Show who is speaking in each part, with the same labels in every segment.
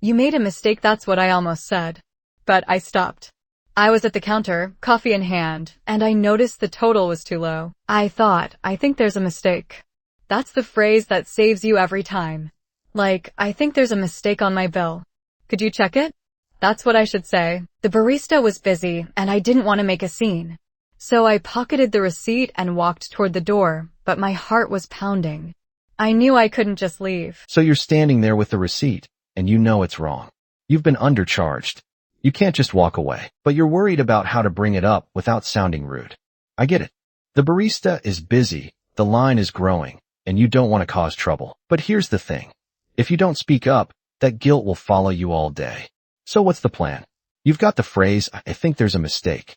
Speaker 1: You made a mistake, that's what I almost said. But I stopped. I was at the counter, coffee in hand, and I noticed the total was too low. I thought, I think there's a mistake. That's the phrase that saves you every time. Like, I think there's a mistake on my bill. Could you check it? That's what I should say. The barista was busy, and I didn't want to make a scene. So I pocketed the receipt and walked toward the door, but my heart was pounding. I knew I couldn't just leave.
Speaker 2: So you're standing there with the receipt, and you know it's wrong. You've been undercharged. You can't just walk away, but you're worried about how to bring it up without sounding rude. I get it. The barista is busy, the line is growing, and you don't want to cause trouble. But here's the thing. If you don't speak up, that guilt will follow you all day. So what's the plan? You've got the phrase, I think there's a mistake.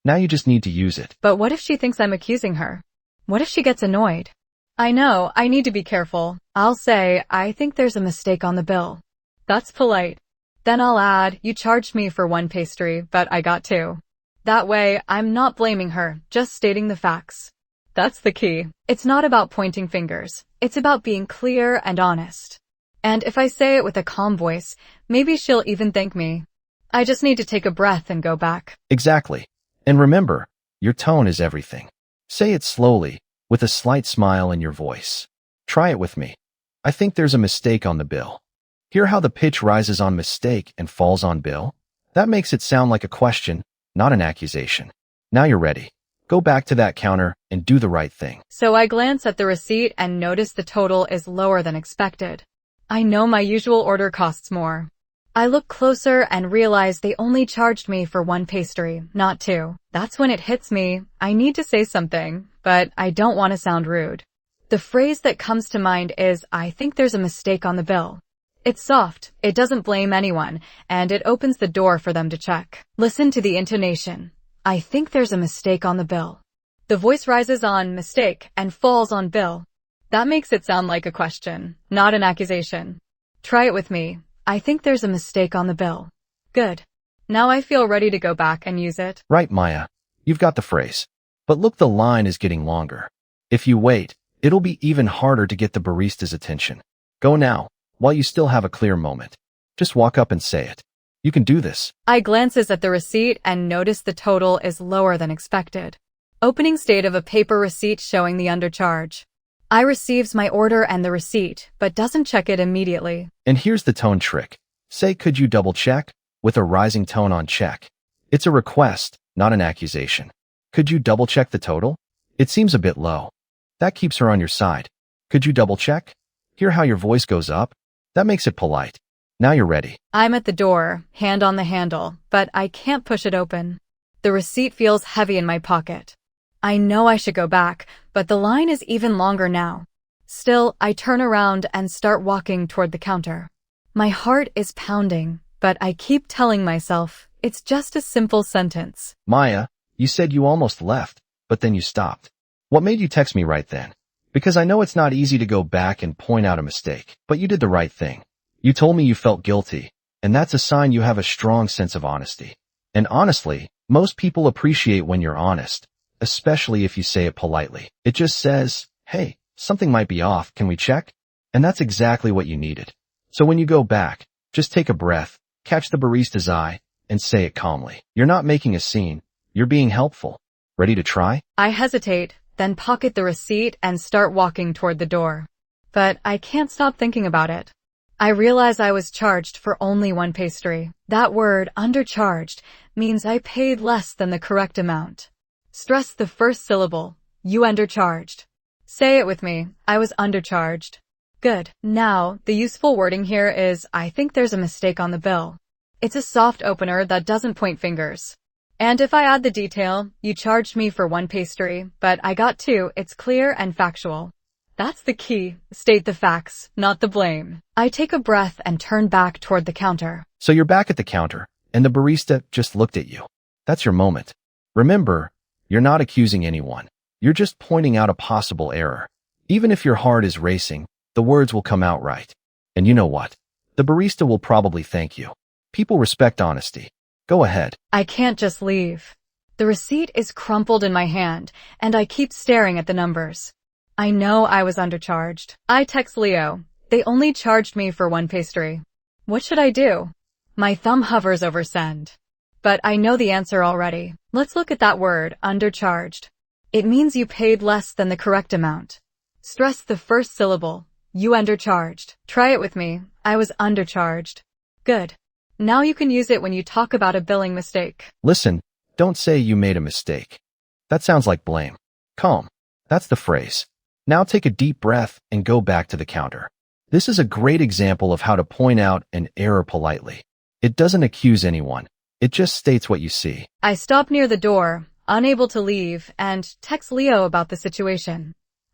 Speaker 2: Now you just need to use it.
Speaker 1: But what if she thinks I'm accusing her? What if she gets annoyed? I know, I need to be careful. I'll say, I think there's a mistake on the bill. That's polite. Then I'll add, you charged me for one pastry, but I got two. That way, I'm not blaming her, just stating the facts. That's the key. It's not about pointing fingers. It's about being clear and honest. And if I say it with a calm voice, maybe she'll even thank me. I just need to take a breath and go back.
Speaker 2: Exactly. And remember, your tone is everything. Say it slowly, with a slight smile in your voice. Try it with me. I think there's a mistake on the bill. Hear how the pitch rises on mistake and falls on bill? That makes it sound like a question, not an accusation. Now you're ready. Go back to that counter and do the right thing.
Speaker 1: So I glance at the receipt and notice the total is lower than expected. I know my usual order costs more. I look closer and realize they only charged me for one pastry, not two. That's when it hits me. I need to say something, but I don't want to sound rude. The phrase that comes to mind is, I think there's a mistake on the bill. It's soft, it doesn't blame anyone, and it opens the door for them to check. Listen to the intonation. I think there's a mistake on the bill. The voice rises on mistake and falls on bill. That makes it sound like a question, not an accusation. Try it with me. I think there's a mistake on the bill. Good. Now I feel ready to go back and use it.
Speaker 2: Right, Maya. You've got the phrase. But look, the line is getting longer. If you wait, it'll be even harder to get the barista's attention. Go now, while you still have a clear moment. Just walk up and say it. You can do this.
Speaker 1: I glances at the receipt and notice the total is lower than expected. Opening state of a paper receipt showing the undercharge. I receives my order and the receipt, but doesn't check it immediately.
Speaker 2: And here's the tone trick. Say, could you double check? With a rising tone on check. It's a request, not an accusation. Could you double check the total? It seems a bit low. That keeps her on your side. Could you double check? Hear how your voice goes up? That makes it polite. Now you're ready.
Speaker 1: I'm at the door, hand on the handle, but I can't push it open. The receipt feels heavy in my pocket. I know I should go back, but the line is even longer now. Still, I turn around and start walking toward the counter. My heart is pounding, but I keep telling myself, it's just a simple sentence.
Speaker 2: Maya, you said you almost left, but then you stopped. What made you text me right then? Because I know it's not easy to go back and point out a mistake, but you did the right thing. You told me you felt guilty, and that's a sign you have a strong sense of honesty. And honestly, most people appreciate when you're honest, especially if you say it politely. It just says, hey, something might be off, can we check? And that's exactly what you needed. So when you go back, just take a breath, catch the barista's eye, and say it calmly. You're not making a scene, you're being helpful. Ready to try?
Speaker 1: I hesitate, then pocket the receipt and start walking toward the door. But I can't stop thinking about it. I realize I was charged for only one pastry. That word, undercharged, means I paid less than the correct amount. Stress the first syllable. You undercharged. Say it with me. I was undercharged. Good. Now, the useful wording here is, I think there's a mistake on the bill. It's a soft opener that doesn't point fingers. And if I add the detail, you charged me for one pastry, but I got two, it's clear and factual. That's the key. State the facts, not the blame. I take a breath and turn back toward the counter.
Speaker 2: So you're back at the counter, and the barista just looked at you. That's your moment. Remember, you're not accusing anyone. You're just pointing out a possible error. Even if your heart is racing, the words will come out right. And you know what? The barista will probably thank you. People respect honesty. Go ahead.
Speaker 1: I can't just leave. The receipt is crumpled in my hand, and I keep staring at the numbers. I know I was undercharged. I text Leo. They only charged me for one pastry. What should I do? My thumb hovers over send. But I know the answer already. Let's look at that word, undercharged. It means you paid less than the correct amount. Stress the first syllable. You undercharged. Try it with me. I was undercharged. Good. Now you can use it when you talk about a billing mistake.
Speaker 2: Listen, don't say you made a mistake. That sounds like blame. Calm. That's the phrase. Now take a deep breath and go back to the counter. This is a great example of how to point out an error politely. It doesn't accuse anyone. It just states what you see.
Speaker 1: I stop near the door, unable to leave, and text Leo about the situation.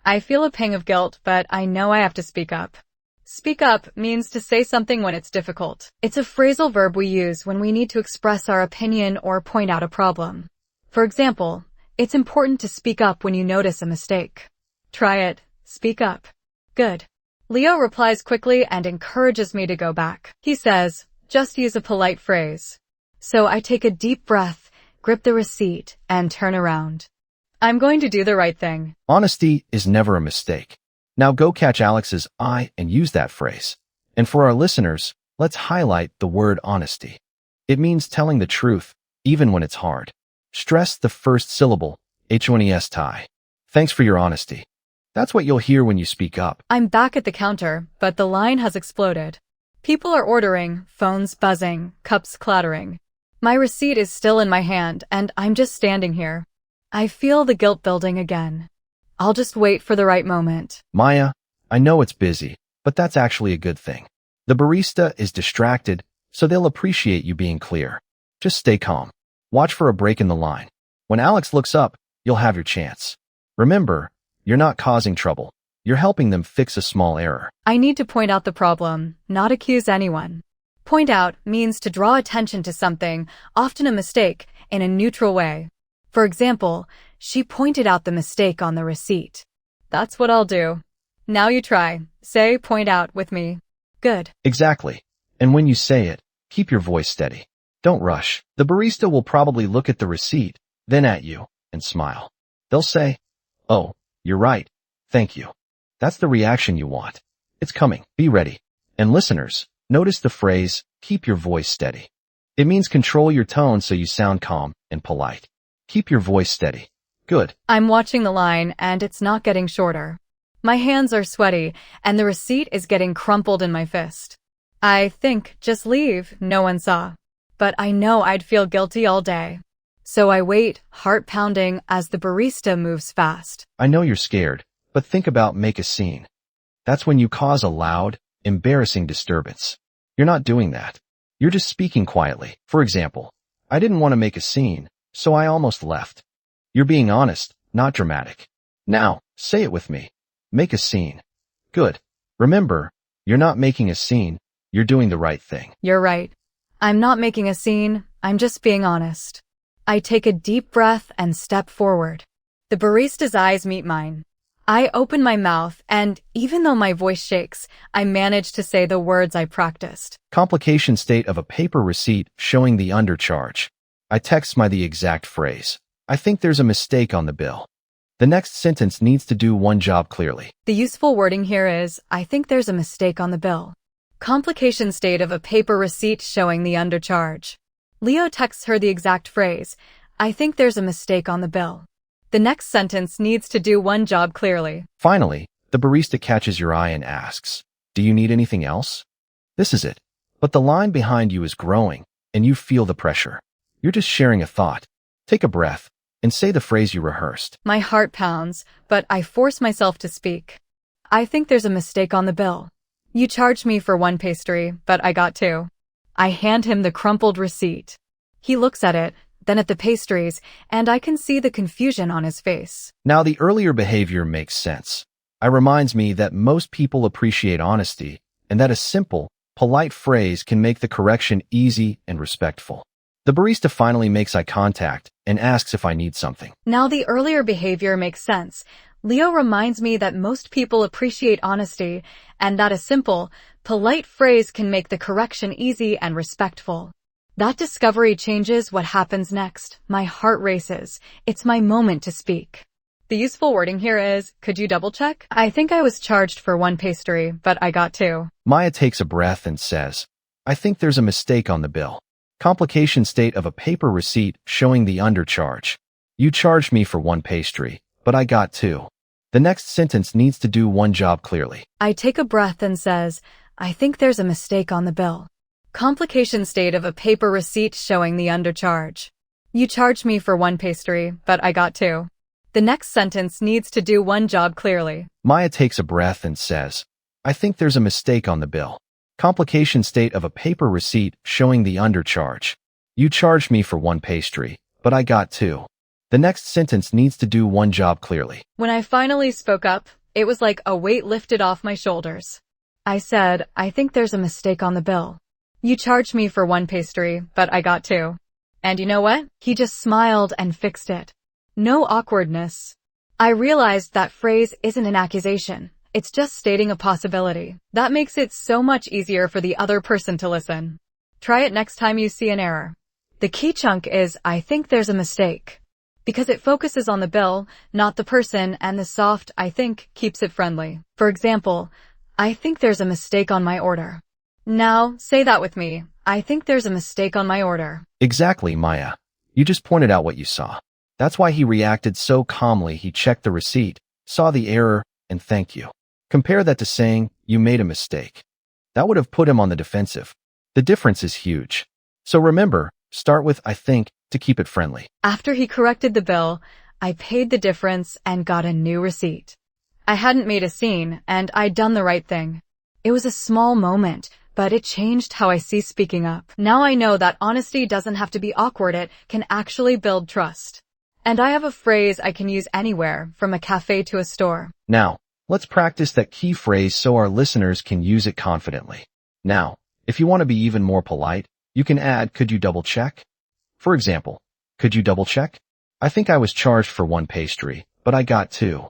Speaker 1: I feel a pang of guilt, but I know I have to speak up. Speak up means to say something when it's difficult. It's a phrasal verb we use when we need to express our opinion or point out a problem. For example, it's important to speak up when you notice a mistake. Try it. Speak up. Good. Leo replies quickly and encourages me to go back. He says, just use a polite phrase. So I take a deep breath, grip the receipt, and turn around. I'm going to do the right thing.
Speaker 2: Honesty is never a mistake. Now go catch Alex's eye and use that phrase. And for our listeners, let's highlight the word honesty. It means telling the truth, even when it's hard. Stress the first syllable, honesty. Thanks for your honesty. That's what you'll hear when you speak up.
Speaker 1: I'm back at the counter, but the line has exploded. People are ordering, phones buzzing, cups clattering. My receipt is still in my hand, and I'm just standing here. I feel the guilt building again. I'll just wait for the right moment.
Speaker 2: Maya, I know it's busy, but that's actually a good thing. The barista is distracted, so they'll appreciate you being clear. Just stay calm. Watch for a break in the line. When Alex looks up, you'll have your chance. Remember, you're not causing trouble. You're helping them fix a small error.
Speaker 1: I need to point out the problem, not accuse anyone. Point out means to draw attention to something, often a mistake, in a neutral way. For example, she pointed out the mistake on the receipt. That's what I'll do. Now you try. Say, point out with me. Good.
Speaker 2: Exactly. And when you say it, keep your voice steady. Don't rush. The barista will probably look at the receipt, then at you, and smile. They'll say, "Oh, you're right. Thank you." That's the reaction you want. It's coming. Be ready. And listeners, notice the phrase, keep your voice steady. It means control your tone so you sound calm and polite. Keep your voice steady. Good.
Speaker 1: I'm watching the line, and it's not getting shorter. My hands are sweaty, and the receipt is getting crumpled in my fist. I think, just leave, no one saw. But I know I'd feel guilty all day. So I wait, heart pounding, as the barista moves fast.
Speaker 2: I know you're scared, but think about make a scene. That's when you cause a loud, embarrassing disturbance. You're not doing that. You're just speaking quietly. For example, I didn't want to make a scene, so I almost left. You're being honest, not dramatic. Now, say it with me. Make a scene. Good. Remember, you're not making a scene, you're doing the right thing.
Speaker 1: You're right. I'm not making a scene, I'm just being honest. I take a deep breath and step forward. The barista's eyes meet mine. I open my mouth, and even though my voice shakes, I manage to say the words I practiced.
Speaker 2: Complication state of a paper receipt showing the undercharge. I text my the exact phrase. I think there's a mistake on the bill. The next sentence needs to do one job clearly.
Speaker 1: The useful wording here is, I think there's a mistake on the bill. Complication state of a paper receipt showing the undercharge. Leo texts her the exact phrase, I think there's a mistake on the bill. The next sentence needs to do one job clearly.
Speaker 2: Finally, the barista catches your eye and asks, do you need anything else? This is it. But the line behind you is growing, and you feel the pressure. You're just sharing a thought. Take a breath, and say the phrase you rehearsed.
Speaker 1: My heart pounds, but I force myself to speak. I think there's a mistake on the bill. You charged me for one pastry, but I got two. I hand him the crumpled receipt. He looks at it, then at the pastries, and I can see the confusion on his face.
Speaker 2: Now the earlier behavior makes sense. It reminds me that most people appreciate honesty, and that a simple, polite phrase can make the correction easy and respectful. The barista finally makes eye contact and asks if I need something.
Speaker 1: Now the earlier behavior makes sense. Leo reminds me that most people appreciate honesty, and that a simple, polite phrase can make the correction easy and respectful. That discovery changes what happens next. My heart races. It's my moment to speak. The useful wording here is, could you double check? I think I was charged for one pastry, but I got two.
Speaker 2: Maya takes a breath and says, I think there's a mistake on the bill. Complication state of a paper receipt showing the undercharge. You charged me for one pastry, but I got two. The next sentence needs to do one job clearly.
Speaker 1: I take a breath and says, I think there's a mistake on the bill. Complication state of a paper receipt showing the undercharge. You charged me for one pastry, but I got two. The next sentence needs to do one job clearly.
Speaker 2: Maya takes a breath and says, I think there's a mistake on the bill. Complication state of a paper receipt showing the undercharge. You charged me for one pastry, but I got two. The next sentence needs to do one job clearly.
Speaker 1: When I finally spoke up, it was like a weight lifted off my shoulders. I said, I think there's a mistake on the bill. You charged me for one pastry, but I got two. And you know what? He just smiled and fixed it. No awkwardness. I realized that phrase isn't an accusation. It's just stating a possibility. That makes it so much easier for the other person to listen. Try it next time you see an error. The key chunk is, I think there's a mistake. Because it focuses on the bill, not the person, and the soft, I think, keeps it friendly. For example, I think there's a mistake on my order. Now, say that with me. I think there's a mistake on my order.
Speaker 2: Exactly, Maya. You just pointed out what you saw. That's why he reacted so calmly. He checked the receipt, saw the error, and thanked you. Compare that to saying, you made a mistake. That would have put him on the defensive. The difference is huge. So remember, start with I think to keep it friendly.
Speaker 1: After he corrected the bill, I paid the difference and got a new receipt. I hadn't made a scene, and I'd done the right thing. It was a small moment, but it changed how I see speaking up. Now I know that honesty doesn't have to be awkward. It can actually build trust. And I have a phrase I can use anywhere, from a cafe to a store.
Speaker 2: Now, let's practice that key phrase so our listeners can use it confidently. Now, if you want to be even more polite, you can add, could you double check? For example, could you double check? I think I was charged for one pastry, but I got two.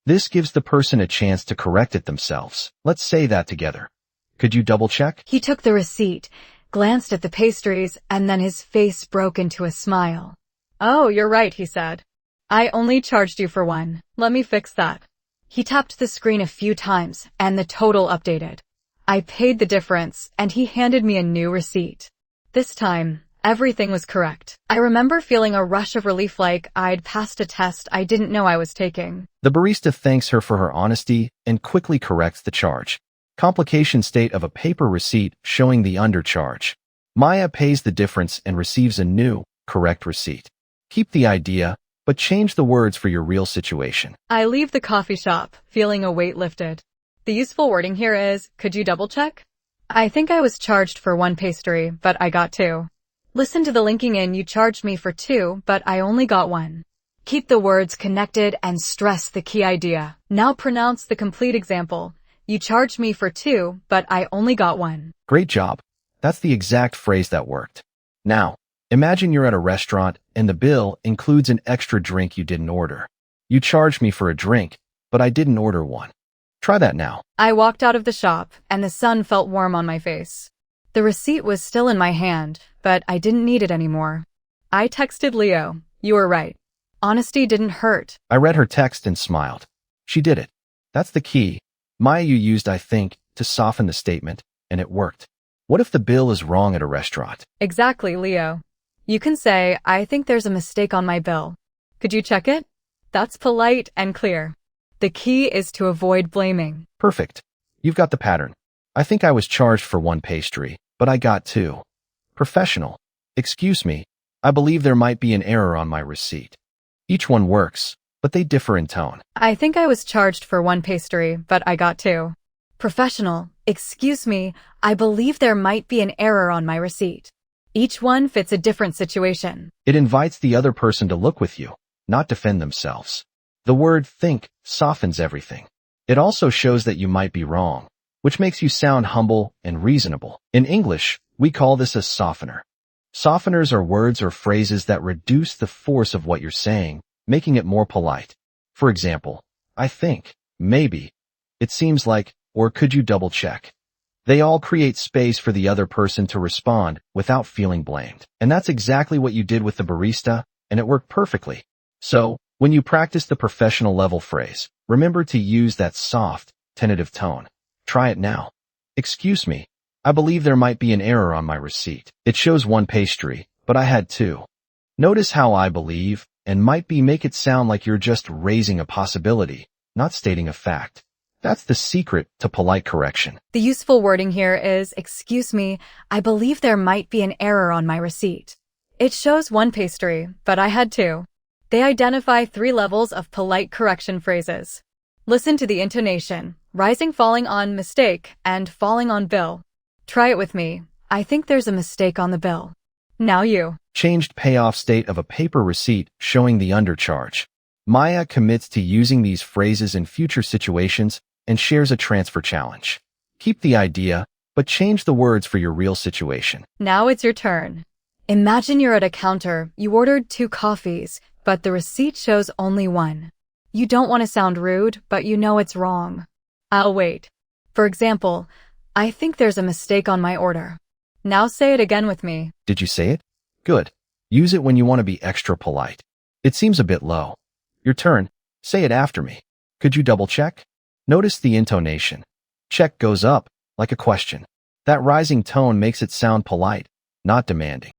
Speaker 2: This gives the person a chance to correct it themselves. Let's say that together. Could you double check?
Speaker 1: He took the receipt, glanced at the pastries, and then his face broke into a smile. Oh, you're right, he said. I only charged you for one. Let me fix that. He tapped the screen a few times, and the total updated. I paid the difference, and he handed me a new receipt. This time, everything was correct. I remember feeling a rush of relief, like I'd passed a test I didn't know I was taking.
Speaker 2: The barista thanks her for her honesty and quickly corrects the charge. Complication state of a paper receipt showing the undercharge. Maya pays the difference and receives a new, correct receipt. Keep the idea, but change the words for your real situation.
Speaker 1: I leave the coffee shop, feeling a weight lifted. The useful wording here is, could you double check? I think I was charged for one pastry, but I got two. Listen to the linking in, you charged me for two, but I only got one. Keep the words connected and stress the key idea. Now pronounce the complete example. You charged me for two, but I only got one.
Speaker 2: Great job. That's the exact phrase that worked. Now, imagine you're at a restaurant and the bill includes an extra drink you didn't order. You charged me for a drink, but I didn't order one. Try that now.
Speaker 1: I walked out of the shop, and the sun felt warm on my face. The receipt was still in my hand, but I didn't need it anymore. I texted Leo, you were right. Honesty didn't hurt.
Speaker 2: I read her text and smiled. She did it. That's the key. Maya, you used I think to soften the statement, and it worked. What if the bill is wrong at a restaurant?
Speaker 1: Exactly, Leo. You can say, I think there's a mistake on my bill. Could you check it? That's polite and clear. The key is to avoid blaming.
Speaker 2: Perfect. You've got the pattern. I think I was charged for one pastry, but I got two. Professional. Excuse me. I believe there might be an error on my receipt. Each one works, but they differ in tone.
Speaker 1: I think I was charged for one pastry, but I got two. Professional. Excuse me. I believe there might be an error on my receipt. Each one fits a different situation.
Speaker 2: It invites the other person to look with you, not defend themselves. The word think softens everything. It also shows that you might be wrong, which makes you sound humble and reasonable. In English, we call this a softener. Softeners are words or phrases that reduce the force of what you're saying, making it more polite. For example, I think, maybe, it seems like, or could you double check? They all create space for the other person to respond without feeling blamed. And that's exactly what you did with the barista, and it worked perfectly. So, when you practice the professional level phrase, remember to use that soft, tentative tone. Try it now. Excuse me. I believe there might be an error on my receipt. It shows one pastry, but I had two. Notice how I believe and might be make it sound like you're just raising a possibility, not stating a fact. That's the secret to polite correction.
Speaker 1: The useful wording here is, excuse me, I believe there might be an error on my receipt. It shows one pastry, but I had two. They identify 3 levels of polite correction phrases. Listen to the intonation, rising, falling on mistake, and falling on bill. Try it with me. I think there's a mistake on the bill. Now you.
Speaker 2: Changed payoff state of a paper receipt showing the undercharge. Maya commits to using these phrases in future situations and shares a transfer challenge. Keep the idea, but change the words for your real situation.
Speaker 1: Now it's your turn. Imagine you're at a counter, you ordered 2 coffees, but the receipt shows only 1. You don't want to sound rude, but you know it's wrong. I'll wait. For example, I think there's a mistake on my order. Now say it again with me.
Speaker 2: Did you say it? Good. Use it when you want to be extra polite. It seems a bit low. Your turn. Say it after me. Could you double check? Notice the intonation. Check goes up, like a question. That rising tone makes it sound polite, not demanding.